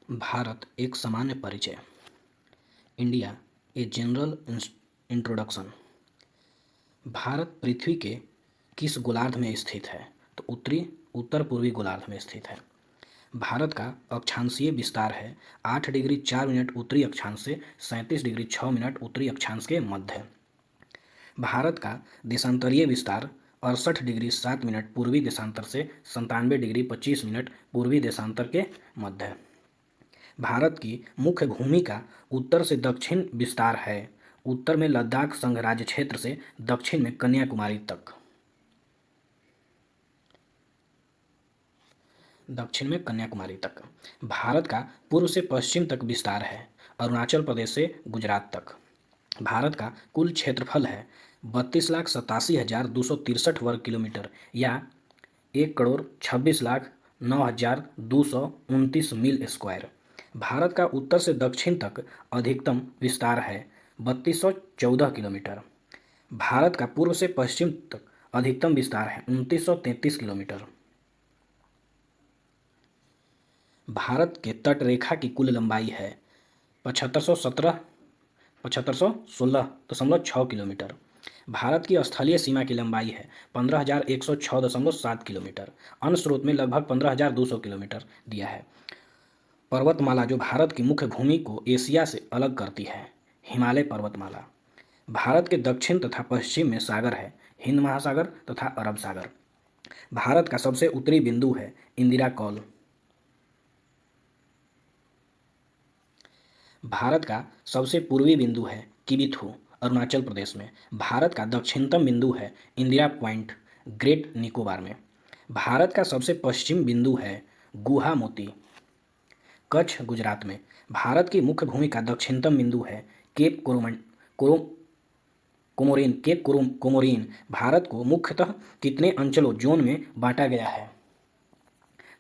भारत एक सामान्य परिचय। India a general introduction. Bharat पृथ्वी के किस गोलार्ध में स्थित है? तो उत्तर पूर्वी गोलार्ध में स्थित है। भारत का अक्षांशीय विस्तार है 8 डिग्री 4 मिनट उत्तरी अक्षांश से 37 डिग्री 6 मिनट उत्तरी अक्षांश के मध्य। भारत का देशांतरीय विस्तार 68 डिग्री 7 मिनट पूर्वी देशांतर से 97 डिग्री 25 मिनट पूर्वी देशांतर के मध्य। भारत की मुख्य भूमि का उत्तर से दक्षिण विस्तार है। उत्तर में लद्दाख संघ राज्य क्षेत्र से दक्षिण में कन्याकुमारी तक। भारत का पूर्व से पश्चिम तक विस्तार है, अरुणाचल प्रदेश से गुजरात तक। भारत का कुल क्षेत्रफल है 32,87,263 वर्ग किलोमीटर या 1,26,09,229 मील स्क्वायर। भारत का उत्तर से दक्षिण तक अधिकतम विस्तार है 3214 किलोमीटर। भारत का पूर्व से पश्चिम तक अधिकतम विस्तार है 2933 किलोमीटर। भारत के तट रेखा की कुल लंबाई है 7516.6 किलोमीटर। भारत की स्थलीय सीमा की लंबाई है 15,106.7 किलोमीटर। अन्य स्रोत में लगभग 15,200 किलोमीटर दिया है। पर्वतमाला जो भारत की मुख्य भूमि को एशिया से अलग करती है, हिमालय पर्वतमाला। भारत के दक्षिण तथा पश्चिम में सागर है, हिंद महासागर तथा अरब सागर। भारत का सबसे उत्तरी बिंदु है इंदिरा कौल। भारत का सबसे पूर्वी बिंदु है किबिथु, अरुणाचल प्रदेश में। भारत का दक्षिणतम बिंदु है इंदिरा पॉइंट, ग्रेट निकोबार में। भारत का सबसे पश्चिम बिंदु है गुवाहाटी, कच्छ, गुजरात में। भारत की मुख्य भूमि का दक्षिणतम बिंदु है केप कोमोरिन। भारत को मुख्यतः कितने अंचलों जोन में बांटा गया है?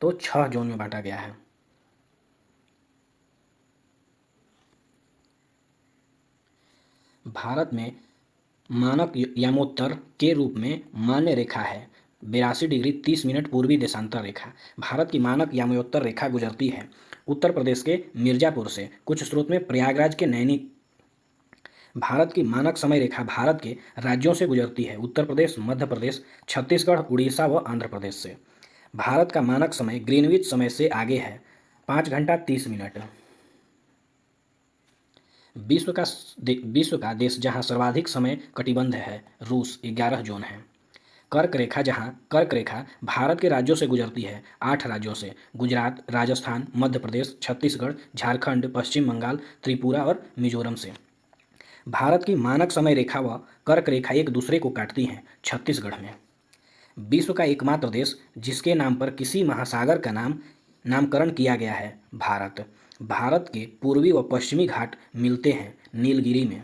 तो 6 जोन में बांटा गया है। भारत में मानक यामोत्तर के रूप में मान्य रेखा है 82 डिग्री 30 मिनट पूर्वी देशांतर रेखा। भारत की मानक यामोत्तर रेखा गुजरती है उत्तर प्रदेश के मिर्जापुर से, कुछ स्रोत में प्रयागराज के नैनी। भारत की मानक समय रेखा भारत के राज्यों से गुजरती है उत्तर प्रदेश, मध्य प्रदेश, छत्तीसगढ़, उड़ीसा व आंध्र प्रदेश से। भारत का मानक समय ग्रीनविच समय से आगे है 5 घंटा 30 मिनट। विश्व का देश जहां सर्वाधिक समय कटिबंध है रूस, 11 जोन है। कर्क रेखा भारत के राज्यों से गुजरती है 8 राज्यों से, गुजरात, राजस्थान, मध्य प्रदेश, छत्तीसगढ़, झारखंड, पश्चिम बंगाल, त्रिपुरा और मिजोरम से। भारत की मानक समय रेखा व कर्क रेखा एक दूसरे को काटती हैं छत्तीसगढ़ में। विश्व का एकमात्र देश जिसके नाम पर किसी महासागर का नामकरण किया गया है भारत। भारत के पूर्वी व पश्चिमी घाट मिलते हैं नीलगिरी में।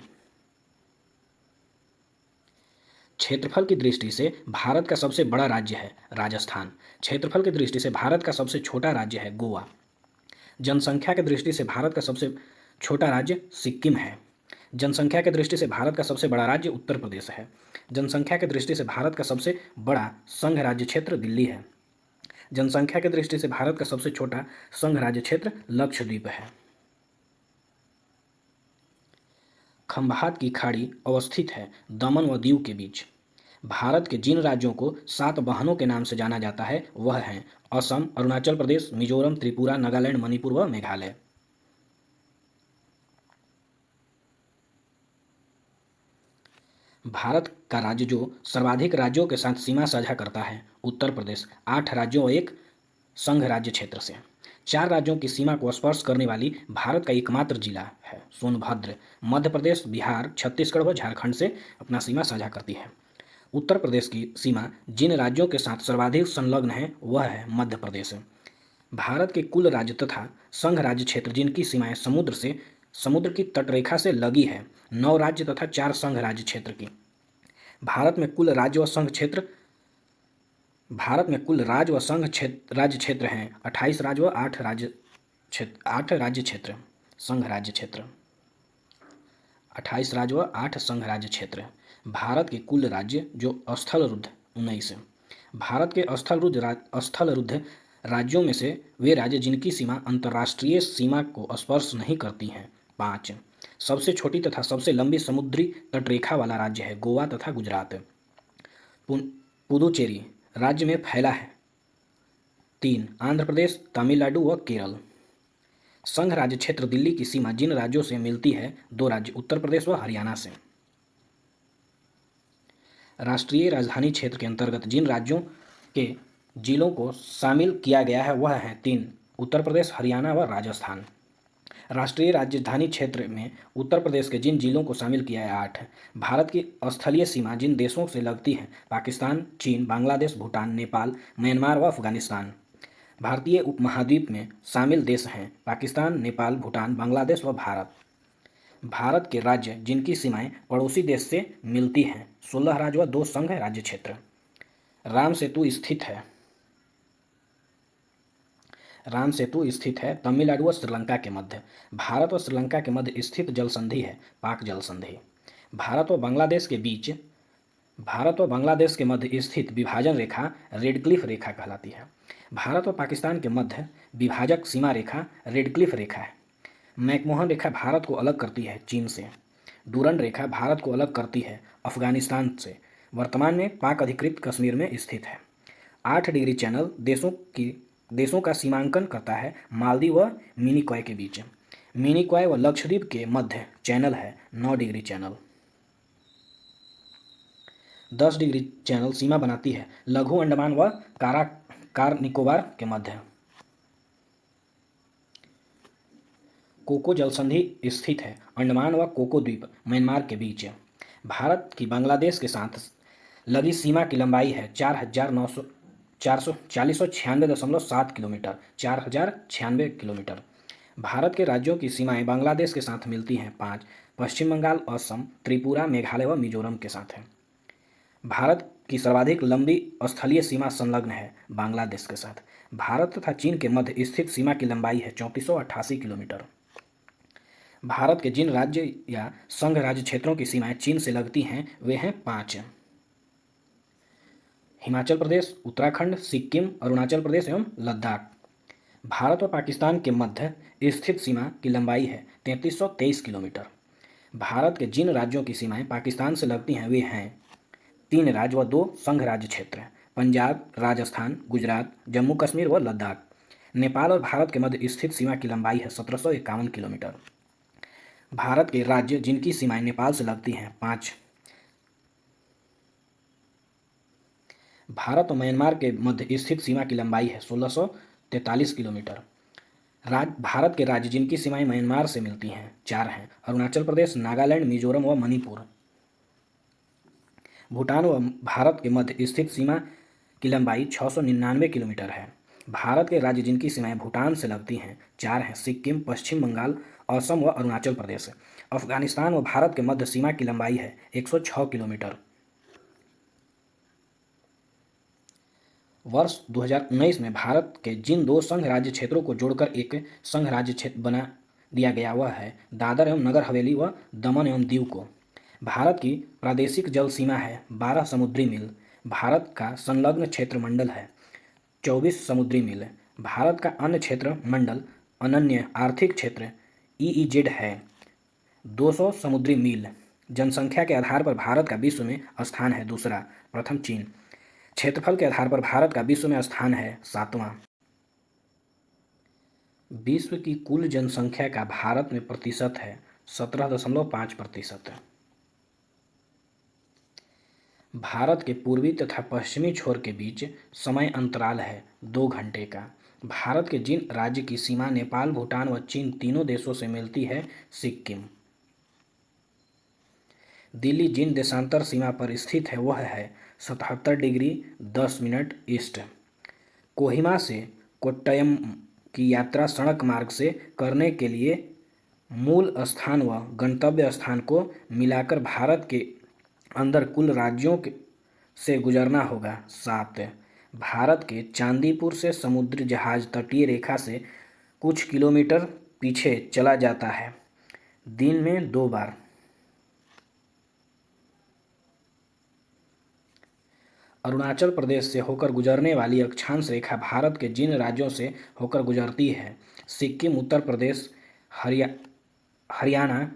क्षेत्रफल की दृष्टि से भारत का सबसे बड़ा राज्य है राजस्थान। क्षेत्रफल की दृष्टि से भारत का सबसे छोटा राज्य है गोवा। जनसंख्या की दृष्टि से भारत का सबसे छोटा राज्य सिक्किम है। जनसंख्या की दृष्टि से भारत का सबसे बड़ा राज्य उत्तर प्रदेश है। जनसंख्या की दृष्टि से भारत का सबसे बड़ा संघ राज्य क्षेत्र दिल्ली है। जनसंख्या की दृष्टि से भारत का सबसे छोटा संघ राज्य क्षेत्र लक्षद्वीप है। खंभात की खाड़ी अवस्थित है दमन व दीव के बीच। भारत के जिन राज्यों को 7 बहनों के नाम से जाना जाता है वह हैं असम, अरुणाचल प्रदेश, मिजोरम, त्रिपुरा, नागालैंड, मणिपुर व मेघालय। भारत का राज्य जो सर्वाधिक राज्यों के साथ सीमा साझा करता है उत्तर प्रदेश, 8 राज्यों और एक संघ राज्य क्षेत्र से। 4 राज्यों की सीमा को स्पर्श करने वाली भारत का एकमात्र जिला है सोनभद्र। मध्य प्रदेश, बिहार, छत्तीसगढ़ व झारखंड से अपना सीमा साझा करती है। उत्तर प्रदेश की सीमा जिन राज्यों के साथ सर्वाधिक संलग्न है वह है मध्य प्रदेश। भारत के कुल राज्य तथा संघ राज्य क्षेत्र जिनकी सीमाएं समुद्र की तटरेखा से लगी है 9 राज्य तथा 4 संघ राज्य क्षेत्र की। भारत में कुल राज्य व संघ राज्य क्षेत्र हैं 28 राज्य व 8 राज्य क्षेत्र संघ राज्य क्षेत्र। 28 राज्य व 8 संघ राज्य क्षेत्र। भारत के कुल राज्य जो स्थल रुद्ध 19। भारत के स्थल रुद्ध राज्यों में से वे राज्य जिनकी सीमा अंतर्राष्ट्रीय सीमा को स्पर्श नहीं करती हैं। 5, सबसे छोटी तथा सबसे लंबी समुद्री तटरेखा वाला राज्य है गोवा तथा गुजरात। पुदुचेरी राज्य में फैला है। 3, आंध्र प्रदेश, तमिलनाडु व केरल। संघ राज्य क्षेत्र दिल्ली की सीमा जिन राज्यों से मिलती है 2 राज्य उत्तर प्रदेश व हरियाणा से। राष्ट्रीय राजधानी क्षेत्र के अंतर्गत जिन राज्यों के जिलों को शामिल किया गया है वह हैं 3, उत्तर प्रदेश, हरियाणा व राजस्थान। राष्ट्रीय राजधानी क्षेत्र में उत्तर प्रदेश के जिन जिलों को शामिल किया है 8। भारत की स्थलीय सीमा जिन देशों से लगती है पाकिस्तान, चीन, बांग्लादेश, भूटान, नेपाल, म्यांमार व अफगानिस्तान। भारतीय उपमहाद्वीप में शामिल देश हैं पाकिस्तान, नेपाल, भूटान, बांग्लादेश व भारत। भारत के राज्य जिनकी सीमाएं पड़ोसी देश से मिलती हैं 16 राज्य व 2 संघ राज्य क्षेत्र। राम सेतु स्थित है तमिलनाडु व श्रीलंका के मध्य। भारत व श्रीलंका के मध्य स्थित जल संधि है पाक जल संधि। भारत व बांग्लादेश के मध्य स्थित विभाजन रेखा रेडक्लिफ रेखा कहलाती है। भारत व पाकिस्तान के मध्य विभाजक सीमा रेखा रेडक्लिफ रेखा है। मैकमोहन रेखा भारत को अलग करती है चीन से। डूरंड रेखा भारत को अलग करती है अफगानिस्तान से। वर्तमान में पाक अधिकृत कश्मीर में स्थित है। 8 डिग्री चैनल देशों का सीमांकन करता है मालदीव व मिनिकॉय के बीच। मिनिकॉय व लक्षद्वीप के मध्य चैनल है 9 डिग्री चैनल। 10 डिग्री चैनल सीमा बनाती है लघु अंडमान व कार निकोबार के मध्य। कोको जलसंधि स्थित है अंडमान व कोको द्वीप म्यांमार के बीच। भारत की बांग्लादेश के साथ लगी सीमा की लंबाई है 4,496.7 किलोमीटर। 4,096 किलोमीटर। भारत के राज्यों की सीमाएं बांग्लादेश के साथ मिलती हैं 5, पश्चिम बंगाल, असम, त्रिपुरा, मेघालय व मिजोरम के साथ है। भारत की सर्वाधिक लंबी स्थलीय सीमा संलग्न है बांग्लादेश के साथ। भारत तथा चीन के मध्य स्थित सीमा की लंबाई है 3488 किलोमीटर। भारत के जिन राज्य या संघ राज्य क्षेत्रों की सीमाएं चीन से लगती हैं वे हैं 5, हिमाचल प्रदेश, उत्तराखंड, सिक्किम, अरुणाचल प्रदेश एवं लद्दाख। भारत और पाकिस्तान के मध्य स्थित सीमा की लंबाई है 3323 किलोमीटर। भारत के जिन राज्यों की सीमाएं पाकिस्तान से लगती हैं वे हैं 3 राज्य व 2 संघ राज्य क्षेत्र पंजाब, राजस्थान, गुजरात, जम्मू कश्मीर व लद्दाख। नेपाल और भारत के मध्य स्थित सीमा की लंबाई है 1751 किलोमीटर। भारत के राज्य जिनकी सीमाएं नेपाल से लगती हैं 5। भारत और म्यांमार के मध्य स्थित सीमा की लंबाई है 1643 किलोमीटर। भारत के राज्य जिनकी सीमाएं म्यांमार से मिलती हैं 4 हैं अरुणाचल प्रदेश, नागालैंड, मिजोरम व मणिपुर। भूटान व भारत के मध्य स्थित सीमा की लंबाई 699 किलोमीटर है। भारत के राज्य जिनकी सीमाएं भूटान से लगती हैं 4 हैं सिक्किम, पश्चिम बंगाल, असम व अरुणाचल प्रदेश। अफगानिस्तान व भारत के मध्य सीमा की लंबाई है 106 किलोमीटर। वर्ष 2019 में भारत के जिन 2 संघ राज्य क्षेत्रों को जोड़कर एक संघ राज्य क्षेत्र बना दिया गया वह है दादर एवं नगर हवेली व दमन एवं दीव को। भारत की प्रादेशिक जल सीमा है 12 समुद्री मील। भारत का संलग्न क्षेत्र मंडल है 24 समुद्री मील। भारत का अन्य क्षेत्र मंडल अनन्य आर्थिक क्षेत्र EEZ है 200 समुद्री मील। जनसंख्या के आधार पर भारत का विश्व में स्थान है दूसरा, प्रथम चीन। क्षेत्रफल के आधार पर भारत का विश्व में स्थान है 7वां। विश्व की कुल जनसंख्या का भारत में प्रतिशत है 17.5%। भारत के पूर्वी तथा पश्चिमी छोर के बीच समय अंतराल है 2 घंटे का। भारत के जिन राज्य की सीमा नेपाल, भूटान व चीन तीनों देशों से मिलती है सिक्किम। दिल्ली जिन देशांतर सीमा पर स्थित है वह है 77 डिग्री 10 मिनट ईस्ट। कोहिमा से कोट्टयम की यात्रा सड़क मार्ग से करने के लिए मूल स्थान व गंतव्य स्थान को मिलाकर भारत के अंदर कुल राज्यों से गुजरना होगा 7। भारत के चांदीपुर से समुद्री जहाज तटीय रेखा से कुछ किलोमीटर पीछे चला जाता है दिन में 2 बार। अरुणाचल प्रदेश से होकर गुजरने वाली अक्षांश रेखा भारत के जिन राज्यों से होकर गुजरती है, सिक्किम, उत्तर प्रदेश, हरियाणा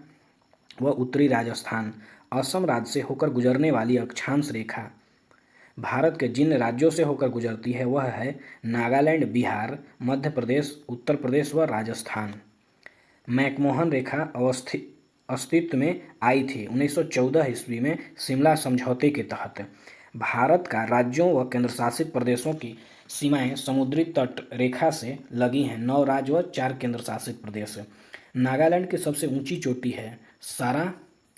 व उत्तरी राजस्थान। असम राज्य से होकर गुजरने वाली अक्षांश रेखा भारत के जिन राज्यों से होकर गुजरती है वह है नागालैंड, बिहार, मध्य प्रदेश, उत्तर प्रदेश व राजस्थान। मैकमोहन रेखा अस्तित्व में आई थी 1914 ईस्वी में शिमला समझौते के तहत। भारत का राज्यों व केंद्रशासित प्रदेशों की सीमाएं समुद्री तट रेखा से लगी हैं। 9 राज्य व 4 केंद्र शासित प्रदेश। नागालैंड की सबसे ऊंची चोटी है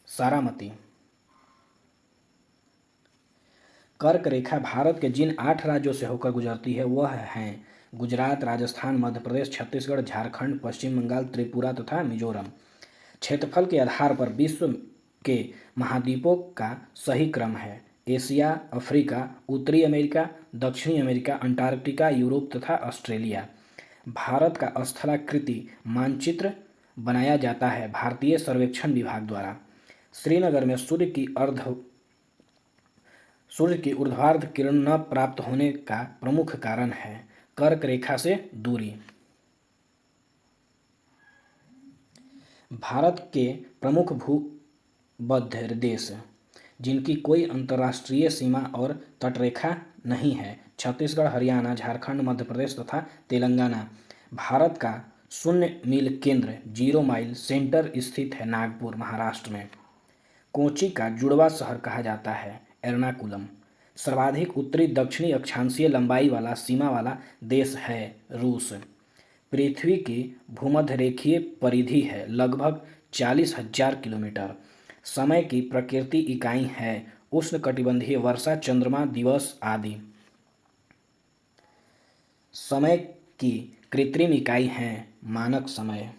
सारामती। कर्क रेखा भारत के जिन 8 राज्यों से होकर गुजरती है वह हैं गुजरात, राजस्थान, मध्य प्रदेश, छत्तीसगढ़, झारखंड, पश्चिम बंगाल, त्रिपुरा तथा मिजोरम। क्षेत्रफल के आधार पर विश्व के महाद्वीपों का सही क्रम है: एशिया, अफ्रीका, उत्तरी अमेरिका, दक्षिणी अमेरिका, अंटार्कटिका, यूरोप तथा ऑस्ट्रेलिया। भारत का स्थलाकृति मानचित्र बनाया जाता है भारतीय सर्वेक्षण विभाग द्वारा। श्रीनगर में सूर्य की ऊर्ध्वाधर किरण न प्राप्त होने का प्रमुख कारण है कर्क रेखा से दूरी। भारत के प्रमुख भूमध्य देश जिनकी कोई अंतर्राष्ट्रीय सीमा और तटरेखा नहीं है: छत्तीसगढ़, हरियाणा, झारखंड, मध्य प्रदेश तथा तेलंगाना। भारत का 0 मील केंद्र 0 माइल सेंटर स्थित है नागपुर, महाराष्ट्र में। कोची का जुड़वा शहर कहा जाता है एर्नाकुलम। सर्वाधिक उत्तरी दक्षिणी अक्षांशीय लंबाई वाला सीमा वाला देश है रूस। पृथ्वी की भूमध्यरेखीय परिधि है लगभग 40,000 किलोमीटर। समय की प्रकृति इकाई है उष्णकटिबंधीय वर्षा, चंद्रमा, दिवस आदि। समय की कृत्रिम इकाई है मानक समय।